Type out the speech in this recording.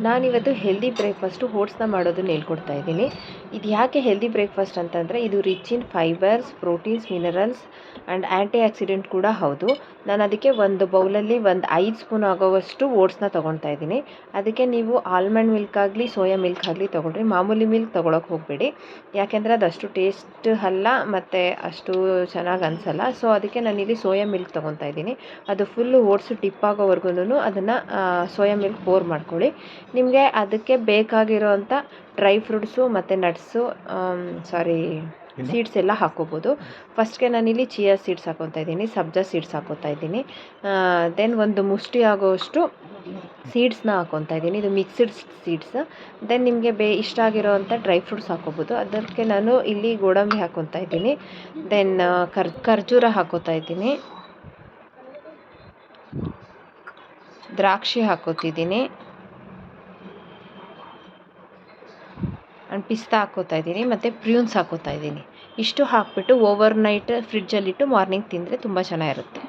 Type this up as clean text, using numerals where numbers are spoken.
ನಾನಿವತ್ತು healthy breakfast ಓಟ್ಸ್ನ ಮಾಡೋದನ್ನ ಹೇಳ್ಕೊಡ್ತಾ ಇದ್ದೀನಿ. ಇದು ಯಾಕೆ ಹೆಲ್ದಿ ಬ್ರೇಕ್ಫಾಸ್ಟ್ ಅಂತಂದರೆ ಇದು rich in fibres, proteins, minerals and anti accident ಕೂಡ ಹೌದು. ನಾನು ಅದಕ್ಕೆ ಒಂದು ಬೌಲಲ್ಲಿ ಒಂದು 5 ಸ್ಪೂನ್ ಆಗೋವಷ್ಟು ಓಟ್ಸ್ನ ತೊಗೊಳ್ತಾ ಇದ್ದೀನಿ. ಅದಕ್ಕೆ ನೀವು ಆಲ್ಮಂಡ್ ಮಿಲ್ಕ್ ಆಗಲಿ ಸೋಯಾ ಮಿಲ್ಕ್ ಆಗಲಿ ತೊಗೊಳ್ರಿ. ಮಾಮೂಲಿ ಮಿಲ್ಕ್ ತೊಗೊಳಕ್ಕೆ ಹೋಗಬೇಡಿ, ಯಾಕೆಂದರೆ ಅದಷ್ಟು ಟೇಸ್ಟ್ ಅಲ್ಲ ಮತ್ತು ಅಷ್ಟು ಚೆನ್ನಾಗಿ ಅನಿಸಲ್ಲ. ಸೊ ಅದಕ್ಕೆ ನಾನಿಲ್ಲಿ ಸೋಯಾ ಮಿಲ್ಕ್ ತೊಗೊತಾ ಇದ್ದೀನಿ. ಅದು ಫುಲ್ಲು ಓಟ್ಸು ಡಿಪ್ ಆಗೋವರೆಗೂ ಅದನ್ನು ಸೋಯಾ ಮಿಲ್ಕ್ ಪೋರ್ ಮಾಡ್ಕೊಳ್ಳಿ. ನಿಮಗೆ ಅದಕ್ಕೆ ಬೇಕಾಗಿರೋವಂಥ ಡ್ರೈ ಫ್ರೂಟ್ಸು ಮತ್ತು ನಟ್ಸು ಸೀಡ್ಸ್ ಎಲ್ಲ ಹಾಕ್ಕೋಬೋದು. ಫಸ್ಟ್ಗೆ ನಾನಿಲ್ಲಿ ಚಿಯಾ ಸೀಡ್ಸ್ ಹಾಕ್ಕೊತಾ ಇದ್ದೀನಿ, ಸಬ್ಜಾ ಸೀಡ್ಸ್ ಹಾಕ್ಕೊತಾ ಇದ್ದೀನಿ. ದೆನ್ ಒಂದು ಮುಷ್ಟಿ ಆಗೋವಷ್ಟು ಸೀಡ್ಸ್ನ ಹಾಕ್ಕೊತಾ ಇದ್ದೀನಿ. ಇದು ಮಿಕ್ಸ್ಡ್ ಸೀಡ್ಸ್. ದೆನ್ ನಿಮಗೆ ಇಷ್ಟ ಆಗಿರೋವಂಥ ಡ್ರೈ ಫ್ರೂಟ್ಸ್ ಹಾಕ್ಕೋಬೋದು. ಅದಕ್ಕೆ ನಾನು ಇಲ್ಲಿ ಗೋಡಂಬಿ ಹಾಕ್ಕೊತಾ ಇದ್ದೀನಿ. ದೆನ್ ಖರ್ಜೂರ ಹಾಕ್ಕೊತಾ ಇದ್ದೀನಿ, ದ್ರಾಕ್ಷಿ ಹಾಕ್ಕೋತಿದ್ದೀನಿ ಆ್ಯಂಡ್ ಪಿಸ್ತಾ ಹಾಕ್ಕೋತಾ ಇದ್ದೀನಿ ಮತ್ತು ಪ್ರ್ಯೂನ್ಸ್ ಹಾಕ್ಕೋತಾ ಇದ್ದೀನಿ. ಇಷ್ಟು ಹಾಕ್ಬಿಟ್ಟು ಓವರ್ ನೈಟ್ ಫ್ರಿಡ್ಜಲ್ಲಿಟ್ಟು ಮಾರ್ನಿಂಗ್ ತಿಂದರೆ ತುಂಬ ಚೆನ್ನಾಗಿರುತ್ತೆ.